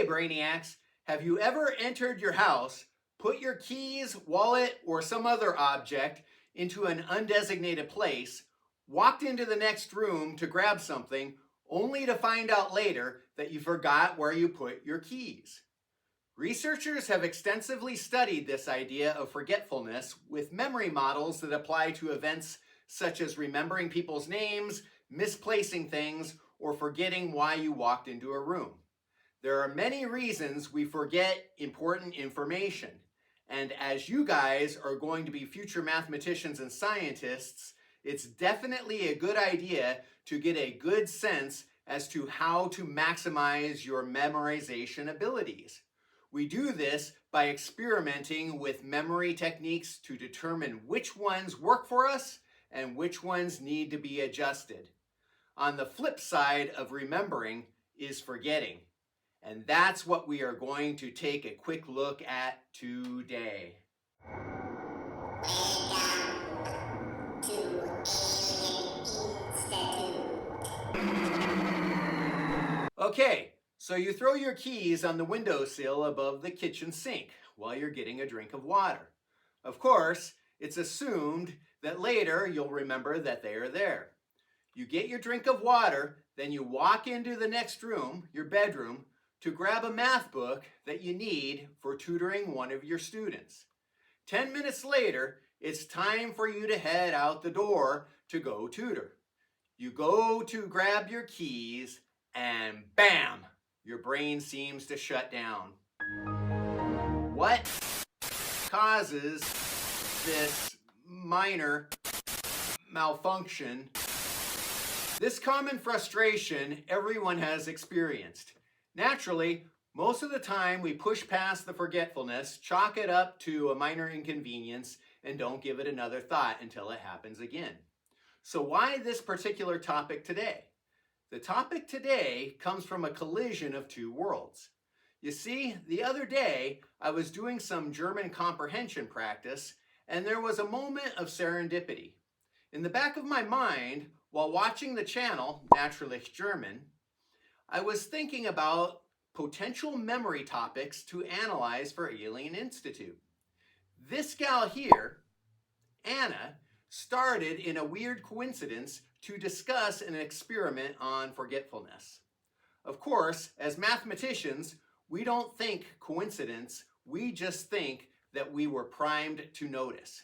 Brainiacs, have you ever entered your house, put your keys, wallet, or some other object into an undesignated place, walked into the next room to grab something, only to find out later that you forgot where you put your keys? Researchers have extensively studied this idea of forgetfulness with memory models that apply to events such as remembering people's names, misplacing things, or forgetting why you walked into a room. There are many reasons we forget important information. And as you guys are going to be future mathematicians and scientists, it's definitely a good idea to get a good sense as to how to maximize your memorization abilities. We do this by experimenting with memory techniques to determine which ones work for us and which ones need to be adjusted. On the flip side of remembering is forgetting. And that's what we are going to take a quick look at today. Okay, so you throw your keys on the windowsill above the kitchen sink while you're getting a drink of water. Of course, it's assumed that later you'll remember that they are there. You get your drink of water, then you walk into the next room, your bedroom, to grab a math book that you need for tutoring one of your students. 10 minutes later, it's time for you to head out the door to go tutor. You go to grab your keys, and bam, your brain seems to shut down. What causes this minor malfunction? This common frustration everyone has experienced. Naturally, most of the time we push past the forgetfulness, chalk it up to a minor inconvenience, and don't give it another thought until it happens again. So why this particular topic today? The topic today comes from a collision of two worlds. You see, the other day I was doing some German comprehension practice, and there was a moment of serendipity. In the back of my mind, while watching the channel, Naturlich German, I was thinking about potential memory topics to analyze for Alien Institute. This gal here, Anna, started in a weird coincidence to discuss an experiment on forgetfulness. Of course, as mathematicians, we don't think coincidence, we just think that we were primed to notice.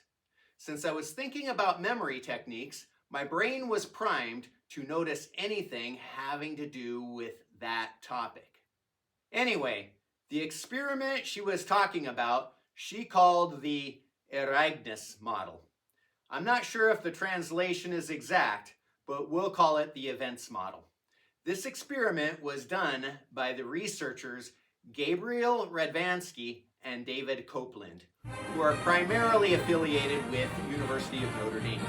Since I was thinking about memory techniques, my brain was primed to notice anything having to do with that topic. Anyway, the experiment she was talking about, she called the Ereignis model. I'm not sure if the translation is exact, but we'll call it the events model. This experiment was done by the researchers Gabriel Radvansky and David Copeland, who are primarily affiliated with University of Notre Dame.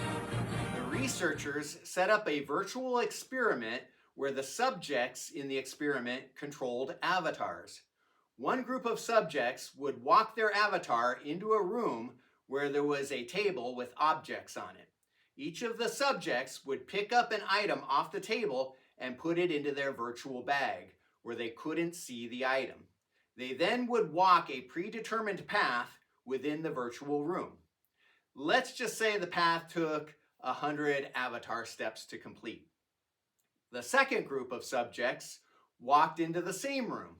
The researchers set up a virtual experiment where the subjects in the experiment controlled avatars. One group of subjects would walk their avatar into a room where there was a table with objects on it. Each of the subjects would pick up an item off the table and put it into their virtual bag, where they couldn't see the item. They then would walk a predetermined path within the virtual room. Let's just say the path took 100 avatar steps to complete. The second group of subjects walked into the same room,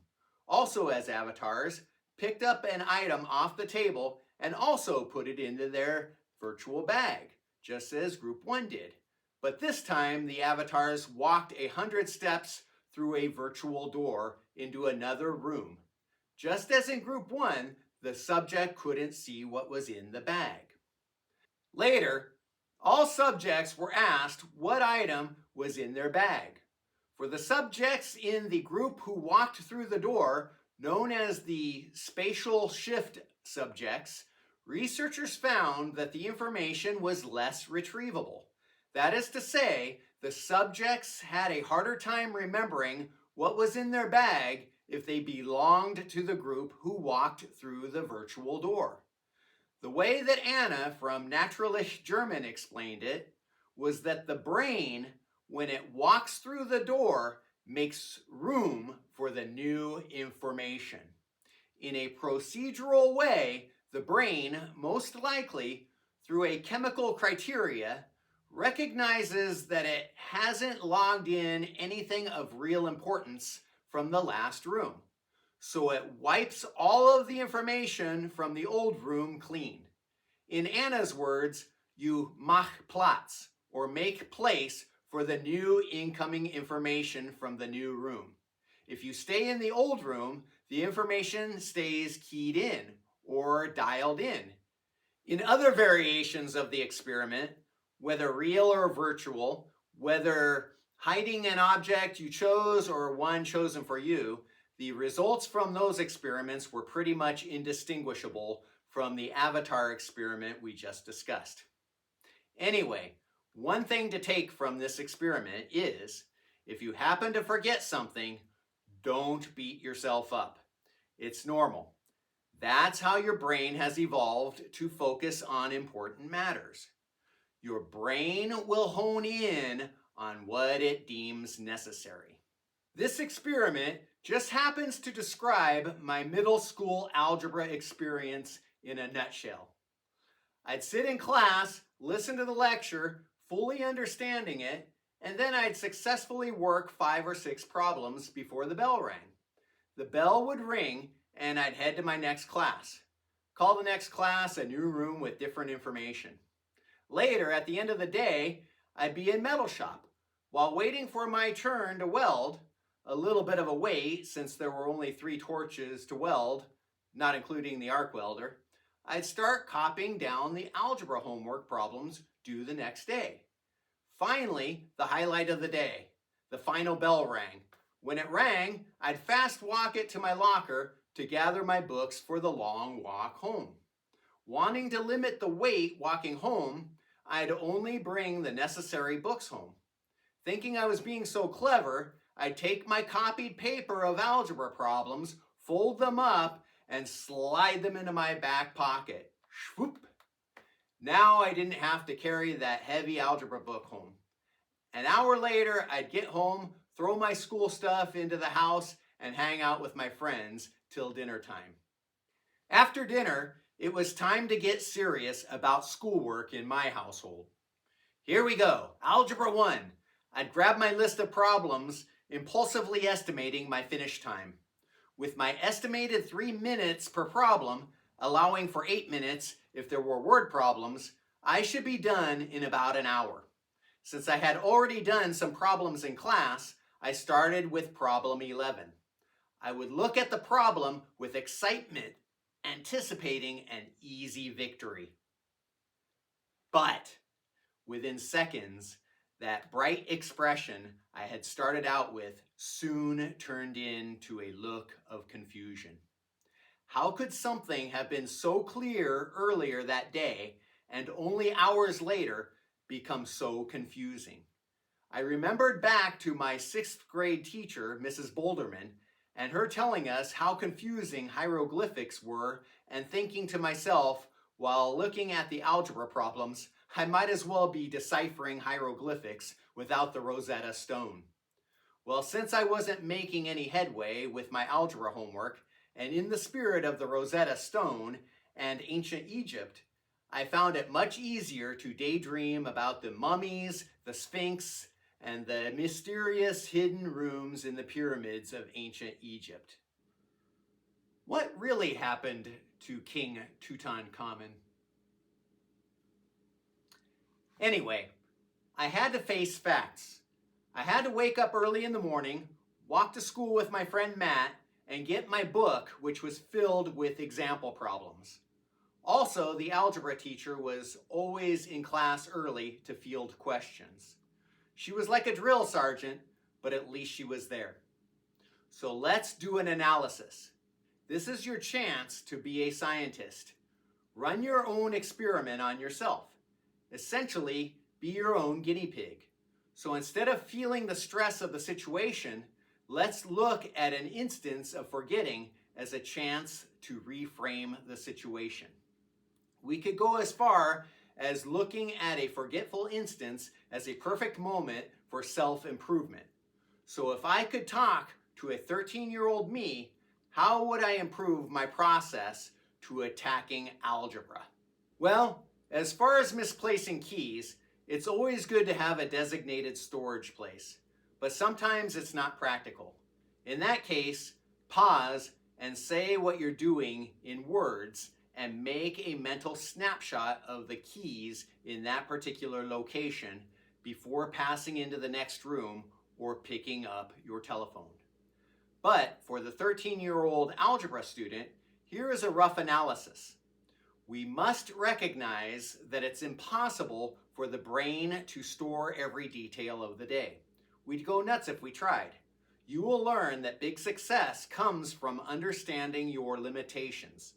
also as avatars, picked up an item off the table, and also put it into their virtual bag, just as group 1 did. But this time, the avatars walked 100 steps through a virtual door into another room. Just as in group 1, the subject couldn't see what was in the bag. Later, all subjects were asked what item was in their bag. For the subjects in the group who walked through the door, known as the spatial shift subjects, researchers found that the information was less retrievable. That is to say, the subjects had a harder time remembering what was in their bag if they belonged to the group who walked through the virtual door. The way that Anna from Naturlich German explained it was that the brain, when it walks through the door, makes room for the new information. In a procedural way, the brain, most likely through a chemical criteria, recognizes that it hasn't logged in anything of real importance from the last room. So it wipes all of the information from the old room clean. In Anna's words, you mach Platz, or make place for the new incoming information from the new room. If you stay in the old room, the information stays keyed in or dialed in. In other variations of the experiment, whether real or virtual, whether hiding an object you chose or one chosen for you, the results from those experiments were pretty much indistinguishable from the avatar experiment we just discussed. Anyway, one thing to take from this experiment is, if you happen to forget something, don't beat yourself up. It's normal. That's how your brain has evolved to focus on important matters. Your brain will hone in on what it deems necessary. This experiment just happens to describe my middle school algebra experience in a nutshell. I'd sit in class, listen to the lecture, fully understanding it, and then I'd successfully work 5 or 6 problems before the bell rang. The bell would ring and I'd head to my next class. Call the next class a new room with different information. Later, at the end of the day, I'd be in metal shop. While waiting for my turn to weld, a little bit of a wait since there were only 3 torches to weld, not including the arc welder, I'd start copying down the algebra homework problems due the next day. Finally, the highlight of the day, the final bell rang. When it rang, I'd fast walk it to my locker to gather my books for the long walk home. Wanting to limit the wait walking home, I'd only bring the necessary books home. Thinking I was being so clever, I'd take my copied paper of algebra problems, fold them up, and slide them into my back pocket. Shwoop! Now I didn't have to carry that heavy algebra book home. An hour later, I'd get home, throw my school stuff into the house, and hang out with my friends till dinner time. After dinner, it was time to get serious about schoolwork in my household. Here we go, Algebra 1. I'd grab my list of problems, impulsively estimating my finish time. With my estimated 3 minutes per problem, allowing for 8 minutes if there were word problems, I should be done in about an hour. Since I had already done some problems in class, I started with problem 11. I would look at the problem with excitement, anticipating an easy victory. But within seconds, that bright expression I had started out with soon turned into a look of confusion. How could something have been so clear earlier that day and only hours later become so confusing? I remembered back to my 6th grade teacher, Mrs. Boulderman, and her telling us how confusing hieroglyphics were, and thinking to myself, while looking at the algebra problems, I might as well be deciphering hieroglyphics without the Rosetta Stone. Well, since I wasn't making any headway with my algebra homework, and in the spirit of the Rosetta Stone and ancient Egypt, I found it much easier to daydream about the mummies, the Sphinx, and the mysterious hidden rooms in the pyramids of ancient Egypt. What really happened to King Tutankhamun? Anyway, I had to face facts. I had to wake up early in the morning, walk to school with my friend Matt, and get my book, which was filled with example problems. Also, the algebra teacher was always in class early to field questions. She was like a drill sergeant, but at least she was there. So let's do an analysis. This is your chance to be a scientist. Run your own experiment on yourself. Essentially, be your own guinea pig. So instead of feeling the stress of the situation, let's look at an instance of forgetting as a chance to reframe the situation. We could go as far as looking at a forgetful instance as a perfect moment for self-improvement. So if I could talk to a 13-year-old me, how would I improve my process to attacking algebra? Well, as far as misplacing keys, it's always good to have a designated storage place, but sometimes it's not practical. In that case, pause and say what you're doing in words and make a mental snapshot of the keys in that particular location before passing into the next room or picking up your telephone. But for the 13-year-old algebra student, here is a rough analysis. We must recognize that it's impossible for the brain to store every detail of the day. We'd go nuts if we tried. You will learn that big success comes from understanding your limitations.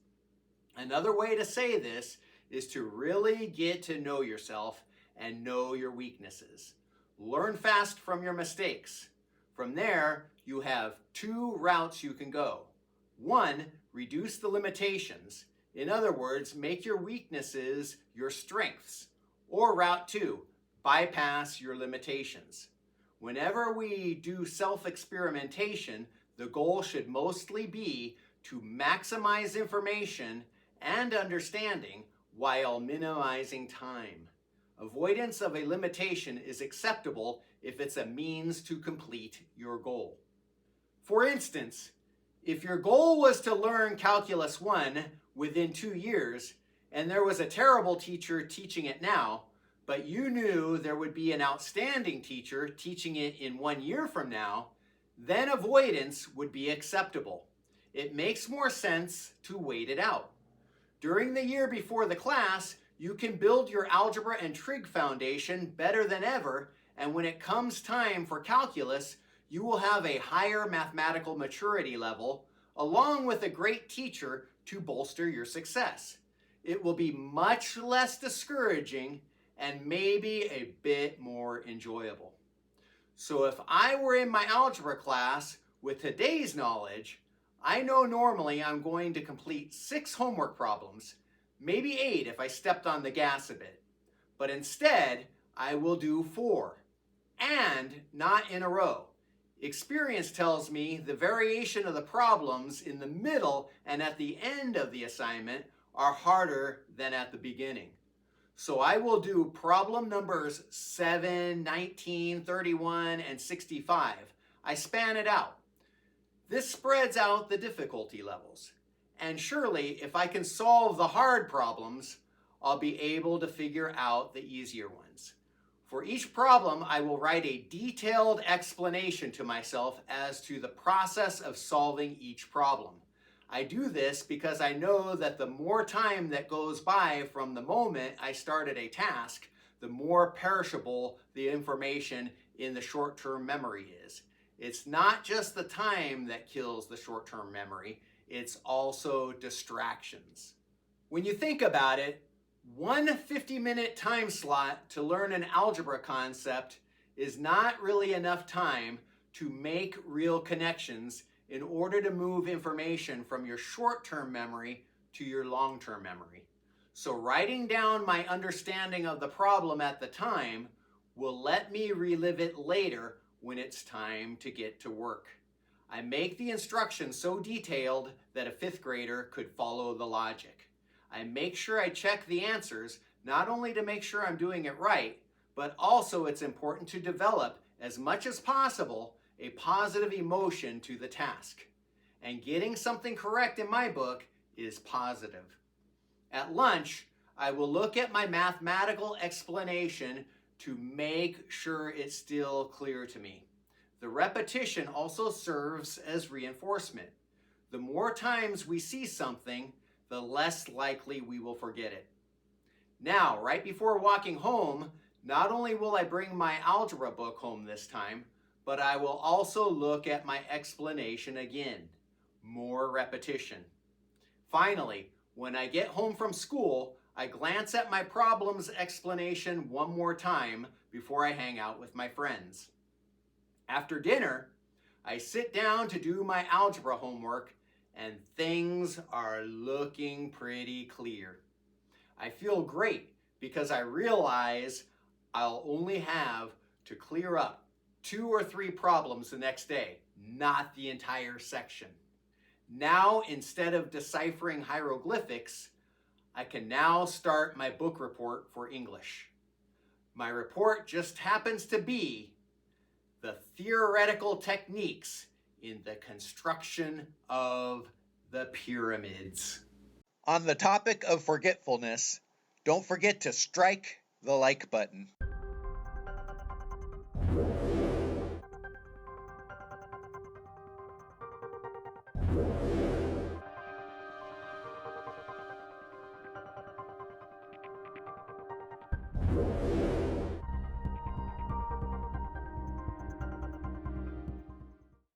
Another way to say this is to really get to know yourself and know your weaknesses. Learn fast from your mistakes. From there, you have two routes you can go. One, reduce the limitations. In other words, make your weaknesses your strengths. Or route two, bypass your limitations. Whenever we do self-experimentation, the goal should mostly be to maximize information and understanding while minimizing time. Avoidance of a limitation is acceptable if it's a means to complete your goal. For instance, if your goal was to learn Calculus 1 within 2 years, and there was a terrible teacher teaching it now, but you knew there would be an outstanding teacher teaching it in 1 year from now, then avoidance would be acceptable. It makes more sense to wait it out. During the year before the class, you can build your algebra and trig foundation better than ever, and when it comes time for calculus, you will have a higher mathematical maturity level, along with a great teacher to bolster your success. It will be much less discouraging and maybe a bit more enjoyable. So if I were in my algebra class with today's knowledge, I know normally I'm going to complete 6 homework problems, maybe 8 if I stepped on the gas a bit. But instead, I will do 4, and not in a row. Experience tells me the variation of the problems in the middle and at the end of the assignment are harder than at the beginning. So I will do problem numbers 7, 19, 31, and 65. I span it out. This spreads out the difficulty levels. And surely, if I can solve the hard problems, I'll be able to figure out the easier ones. For each problem, I will write a detailed explanation to myself as to the process of solving each problem. I do this because I know that the more time that goes by from the moment I started a task, the more perishable the information in the short-term memory is. It's not just the time that kills the short-term memory, it's also distractions. When you think about it, one 50-minute time slot to learn an algebra concept is not really enough time to make real connections in order to move information from your short-term memory to your long-term memory. So writing down my understanding of the problem at the time will let me relive it later when it's time to get to work. I make the instructions so detailed that a 5th grader could follow the logic. I make sure I check the answers, not only to make sure I'm doing it right, but also it's important to develop, as much as possible, a positive emotion to the task. And getting something correct in my book is positive. At lunch, I will look at my mathematical explanation to make sure it's still clear to me. The repetition also serves as reinforcement. The more times we see something, the less likely we will forget it. Now, right before walking home, not only will I bring my algebra book home this time, but I will also look at my explanation again. More repetition. Finally, when I get home from school, I glance at my problem's explanation one more time before I hang out with my friends. After dinner, I sit down to do my algebra homework, and things are looking pretty clear. I feel great because I realize I'll only have to clear up 2 or 3 problems the next day, not the entire section. Now, instead of deciphering hieroglyphics, I can now start my book report for English. My report just happens to be the theoretical techniques in the construction of the pyramids. On the topic of forgetfulness, don't forget to strike the like button.